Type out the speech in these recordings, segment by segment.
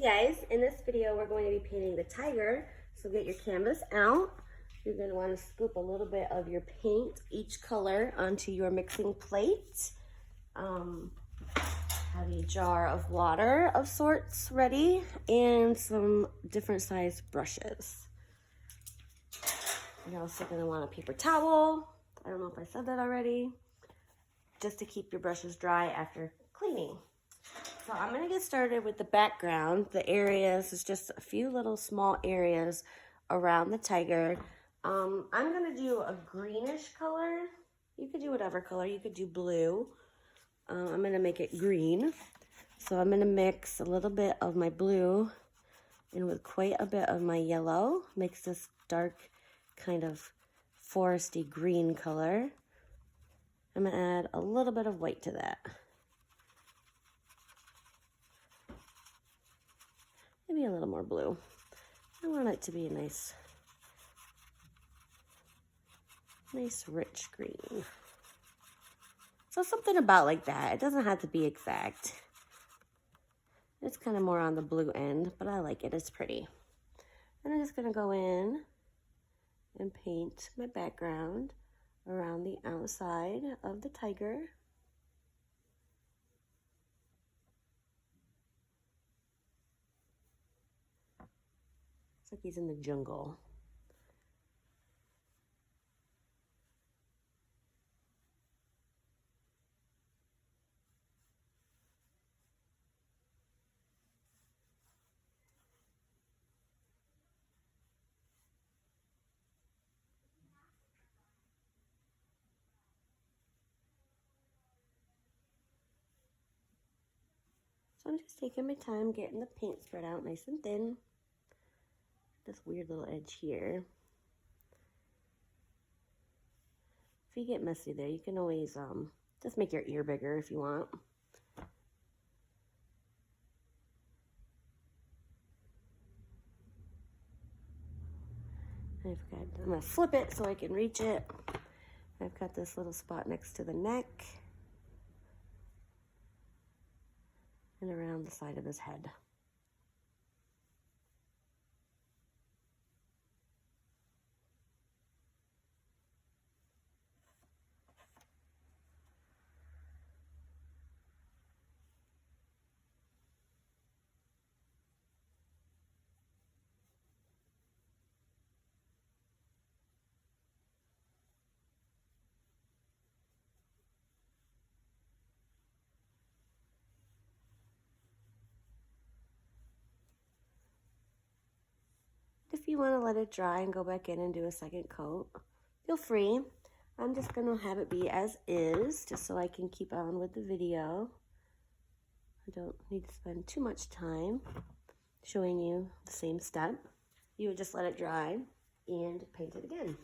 Hey guys, in this video we're going to be painting the tiger. So get your canvas out. You're going to want to scoop a little bit of your paint, each color, onto your mixing plate. Have a jar of water of sorts ready and some different size brushes. You're also going to want a paper towel. I don't know if I said that already. Just to keep your brushes dry after cleaning. So I'm going to get started with the background. The areas is just a few little small areas around the tiger. I'm going to do a greenish color. You could do whatever color. You could do blue. I'm going to make it green. So I'm going to mix a little bit of my blue in with quite a bit of my yellow. Makes this dark kind of foresty green color. I'm going to add a little bit of white to that. Maybe a little more blue. I want it to be a nice rich green. So something about like that. It doesn't have to be exact. It's kind of more on the blue end, but I like it. It's pretty. And I'm just going to go in and paint my background around the outside of the tiger. It's like he's in the jungle. So I'm just taking my time getting the paint spread out nice and thin. This weird little edge here. If you get messy there, you can always just make your ear bigger if you want. I'm gonna flip it so I can reach it. I've got this little spot next to the neck and around the side of his head. If you want to let it dry and go back in and do a second coat, feel free. I'm just going to have it be as is, just so I can keep on with the video. I don't need to spend too much time showing you the same step. You would just let it dry and paint it again.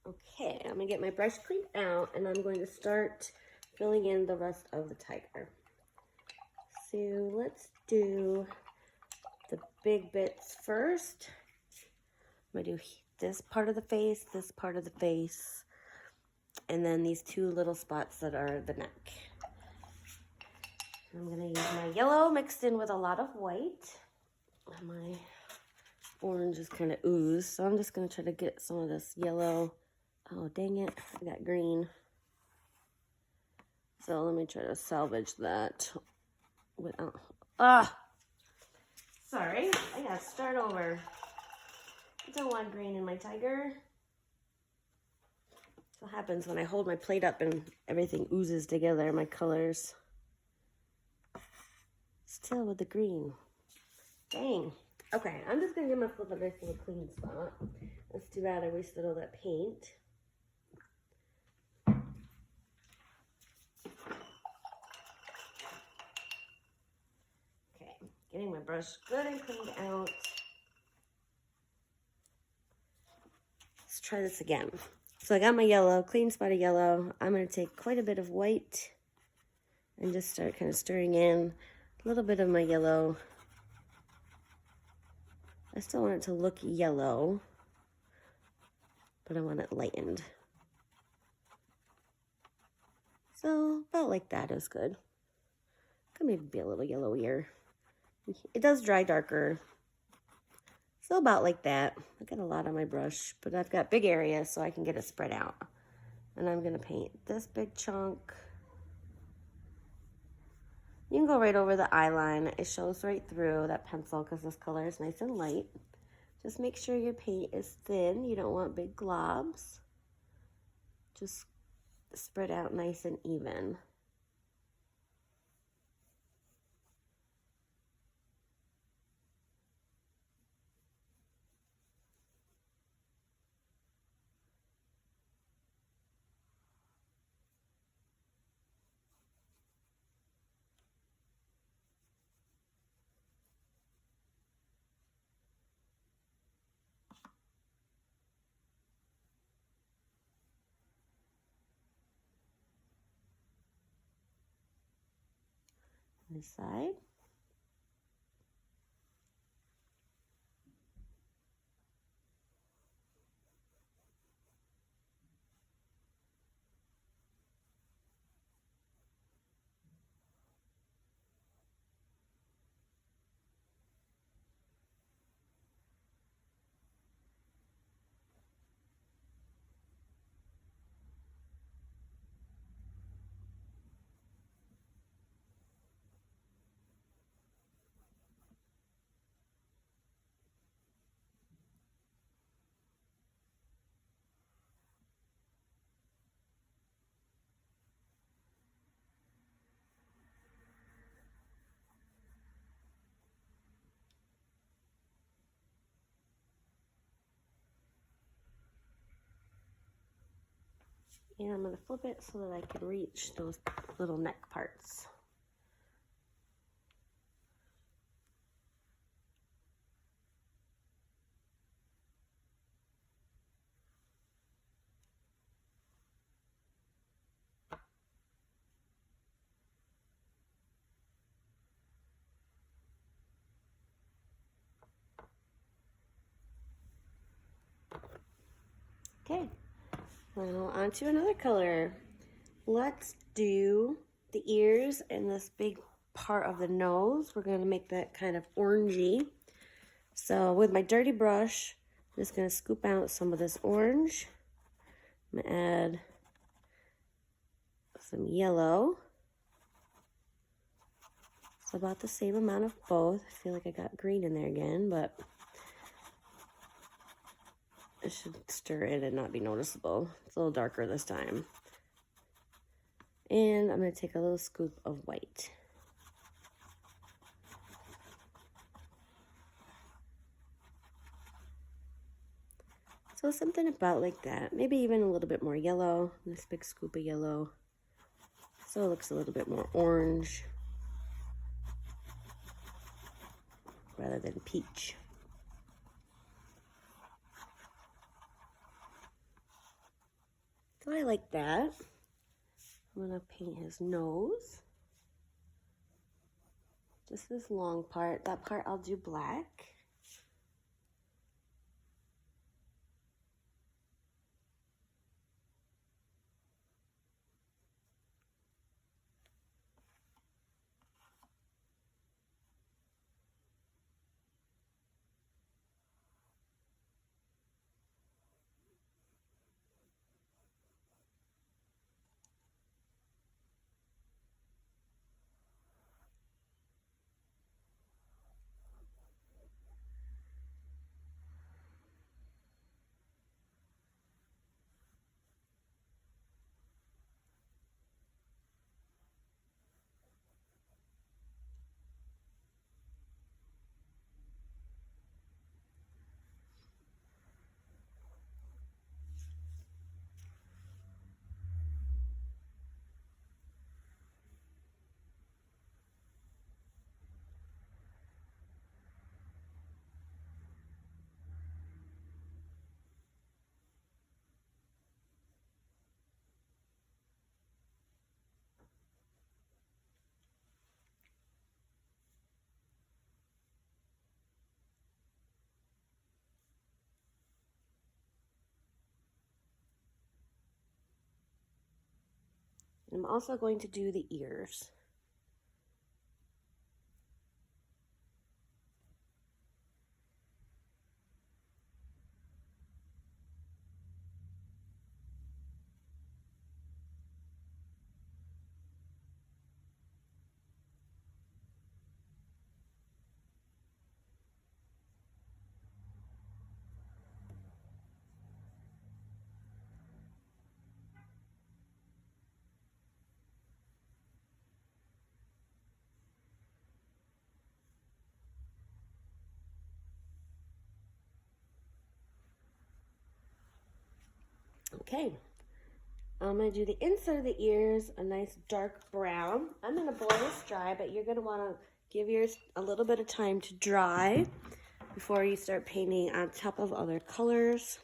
Okay, I'm going to get my brush cleaned out and I'm going to start filling in the rest of the tiger. So let's do the big bits first. I'm going to do this part of the face, this part of the face, and then these two little spots that are the neck. I'm going to use my yellow mixed in with a lot of white. My orange is kind of ooze, so I'm just going to try to get some of this yellow. Oh, dang it, I got green. So let me try to salvage that without, sorry, I gotta start over. I don't want green in my tiger. That's what happens when I hold my plate up and everything oozes together, my colors. Still with the green. Dang. Okay, I'm just gonna give myself a nice little clean spot. That's too bad I wasted all that paint. Okay, getting my brush good and cleaned out. Let's try this again. So I got my yellow, clean spot of yellow. I'm gonna take quite a bit of white and just start kind of stirring in a little bit of my yellow. I still want it to look yellow, but I want it lightened. So about like that is good. Could maybe be a little yellowier. It does dry darker. So about like that. I got a lot on my brush, but I've got big areas so I can get it spread out. And I'm gonna paint this big chunk. You can go right over the eye line. It shows right through that pencil because this color is nice and light. Just make sure your paint is thin. You don't want big globs. Just spread out nice and even. This side. And I'm going to flip it so that I can reach those little neck parts. Okay, now on to another color. Let's do the ears and this big part of the nose. We're going to make that kind of orangey. So with my dirty brush, I'm just going to scoop out some of this orange. I'm going to add some yellow. It's about the same amount of both. I feel like I got green in there again, but it should stir in and not be noticeable. It's a little darker this time. And I'm going to take a little scoop of white. So something about like that. Maybe even a little bit more yellow. This big scoop of yellow. So it looks a little bit more orange rather than peach. So I like that. I'm going to paint his nose. Just this long part. That part I'll do black. I'm also going to do the ears. Okay, I'm going to do the inside of the ears, a nice dark brown. I'm going to blow this dry, but you're going to want to give yours a little bit of time to dry before you start painting on top of other colors.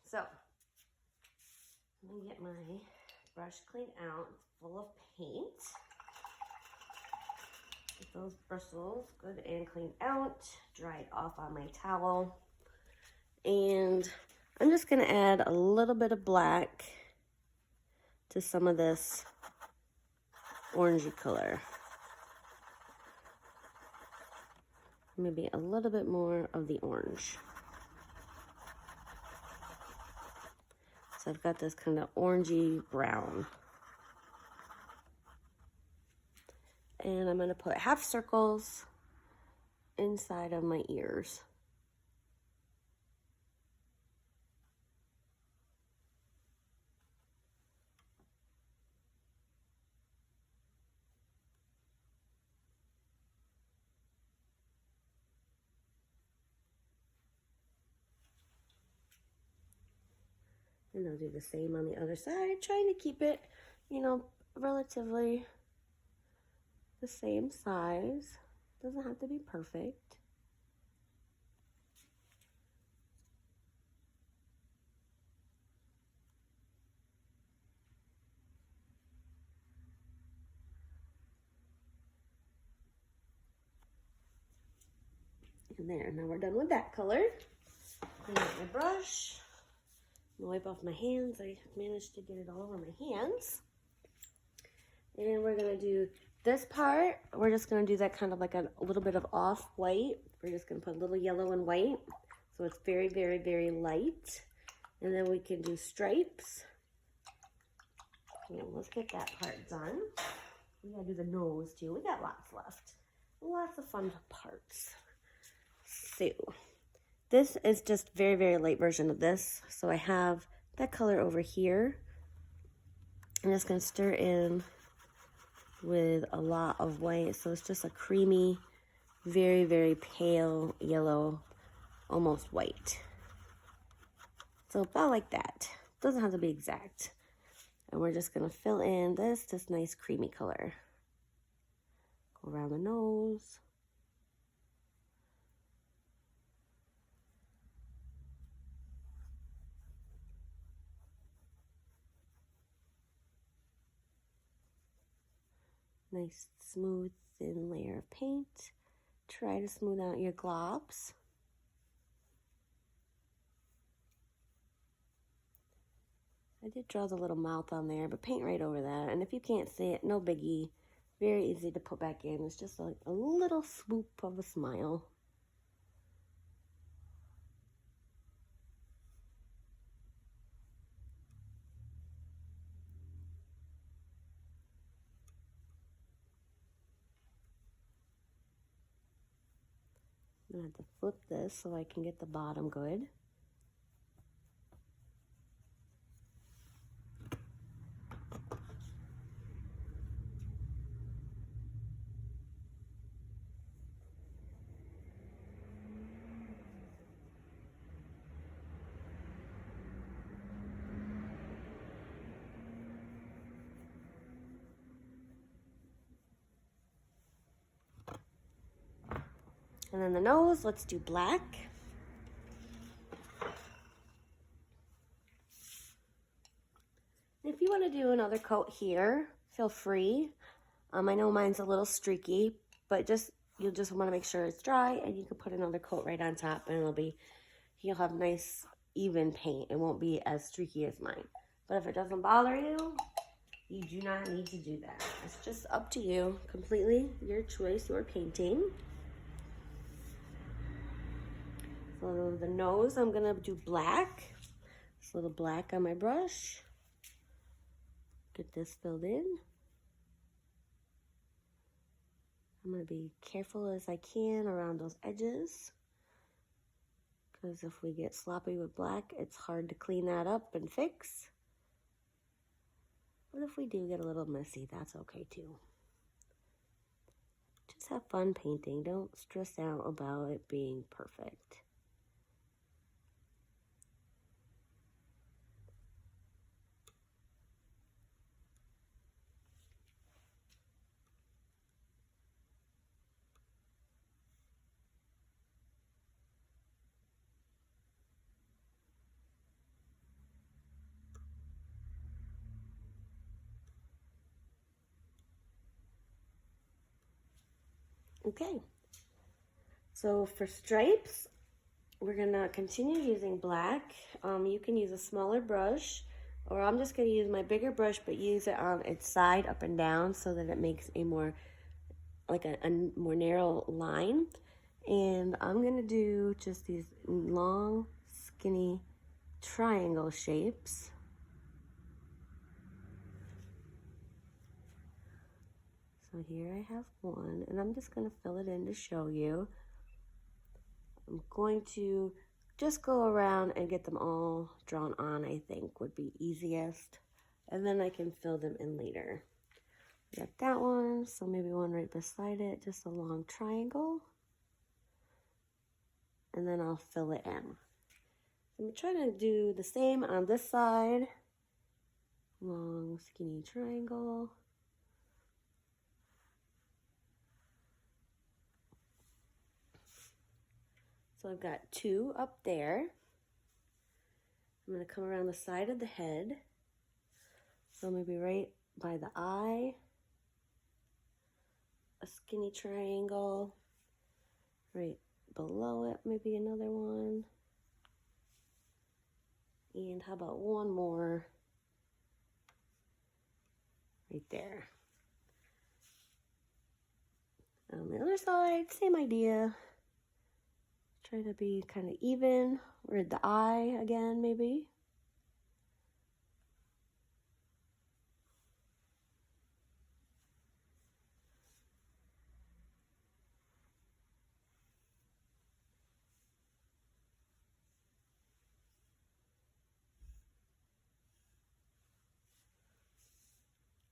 So, let me get my brush cleaned out. It's full of paint. Get those bristles good and cleaned out. Dry it off on my towel. And I'm just going to add a little bit of black to some of this orangey color. Maybe a little bit more of the orange. So I've got this kind of orangey brown. And I'm going to put half circles inside of my ears. And I'll do the same on the other side, trying to keep it, you know, relatively the same size. Doesn't have to be perfect. And there, now we're done with that color. Clean out my brush. Wipe off my hands. I managed to get it all over my hands. And we're going to do this part. We're just going to do that kind of like a little bit of off-white. We're just going to put a little yellow and white. So it's very, very, very light. And then we can do stripes. And let's get that part done. We got to do the nose too. We got lots left. Lots of fun parts. So this is just very, very light version of this. So I have that color over here. I'm just going to stir in with a lot of white. So it's just a creamy, very, very pale yellow, almost white. So about like that. Doesn't have to be exact. And we're just going to fill in this nice creamy color. Go around the nose. Nice, smooth, thin layer of paint. Try to smooth out your globs. I did draw the little mouth on there, but paint right over that. And if you can't see it, no biggie. Very easy to put back in. It's just like a little swoop of a smile. I'm going to have to flip this so I can get the bottom good. And then the nose, let's do black. If you want to do another coat here, feel free. I know mine's a little streaky, but you'll just want to make sure it's dry, and you can put another coat right on top, and you'll have nice even paint. It won't be as streaky as mine. But if it doesn't bother you, you do not need to do that. It's just up to you, completely your choice, your painting. So the nose, I'm gonna do black. Just a little black on my brush. Get this filled in. I'm going to be careful as I can around those edges, because if we get sloppy with black, it's hard to clean that up and fix. But if we do get a little messy, that's okay too. Just have fun painting. Don't stress out about it being perfect. Okay, so for stripes, we're gonna continue using black. You can use a smaller brush, or I'm just gonna use my bigger brush, but use it on its side up and down so that it makes a more, like a more narrow line. And I'm gonna do just these long, skinny triangle shapes. So here I have one, and I'm just gonna fill it in to show you. I'm going to just go around and get them all drawn on, I think would be easiest. And then I can fill them in later. Got that one, so maybe one right beside it, just a long triangle. And then I'll fill it in. I'm trying to do the same on this side. Long, skinny triangle. So I've got two up there. I'm going to come around the side of the head. So maybe right by the eye. A skinny triangle. Right below it, maybe another one. And how about one more right there. On the other side, same idea. Try to be kind of even, or the eye again, maybe.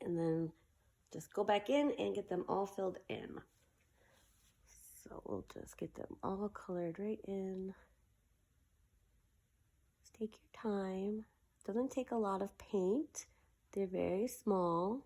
And then just go back in and get them all filled in. So we'll just get them all colored right in. Just take your time. Doesn't take a lot of paint. They're very small.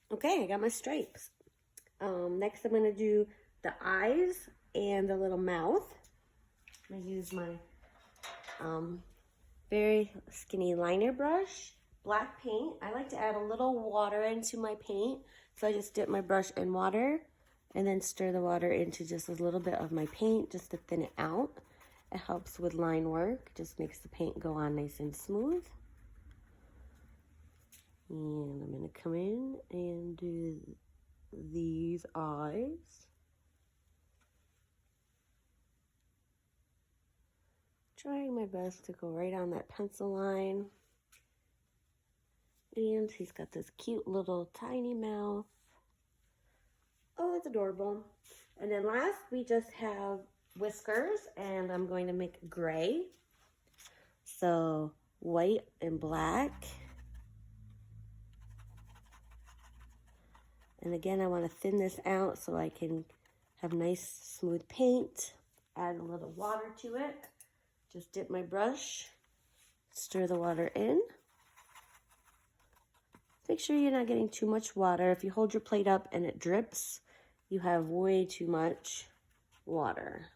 Okay, I got my stripes. Next I'm gonna do the eyes and the little mouth. I'm gonna use my very skinny liner brush, black paint. I like to add a little water into my paint, so I just dip my brush in water and then stir the water into just a little bit of my paint just to thin it out. It helps with line work, just makes the paint go on nice and smooth. And I'm gonna come in and do these eyes. Trying my best to go right on that pencil line. And he's got this cute little tiny mouth. Oh, it's adorable. And then last, we just have whiskers, and I'm going to make gray. So white and black. And again, I want to thin this out so I can have nice smooth paint. Add a little water to it. Just dip my brush, stir the water in. Make sure you're not getting too much water. If you hold your plate up and it drips, you have way too much water.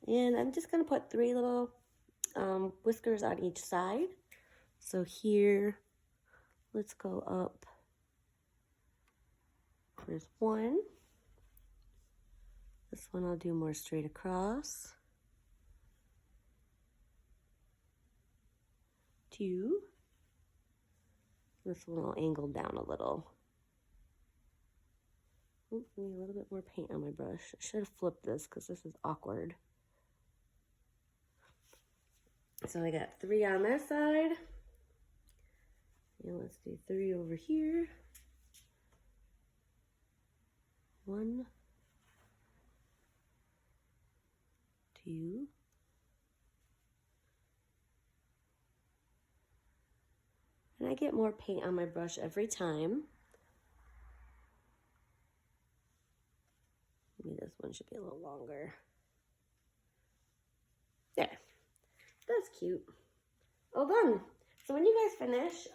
And I'm just gonna put 3 little whiskers on each side. So here, let's go up. There's 1. This one I'll do more straight across. 2. This one I'll angle down a little. Ooh, I need a little bit more paint on my brush. I should have flipped this because this is awkward. So I got 3 on that side. And let's do 3 over here. 1, 2, and I get more paint on my brush every time. Maybe this one should be a little longer. There. That's cute. All done. So when you guys finish,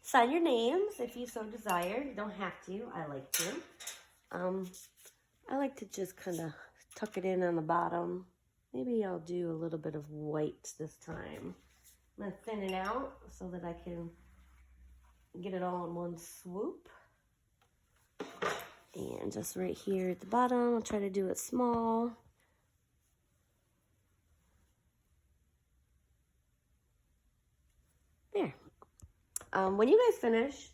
sign your names if you so desire. You don't have to. I like to. I like to just kind of tuck it in on the bottom. Maybe I'll do a little bit of white this time. I'm going to thin it out so that I can get it all in one swoop. And just right here at the bottom, I'll try to do it small. There. When you guys finish,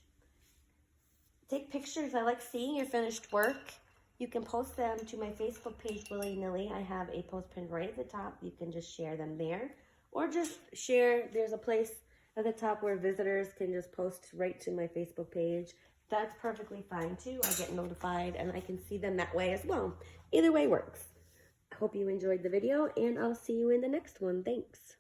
take pictures. I like seeing your finished work. You can post them to my Facebook page, Willy-Nilly. I have a post pinned right at the top. You can just share them there. Or just share, there's a place at the top where visitors can just post right to my Facebook page. That's perfectly fine too. I get notified and I can see them that way as well. Either way works. I hope you enjoyed the video and I'll see you in the next one. Thanks.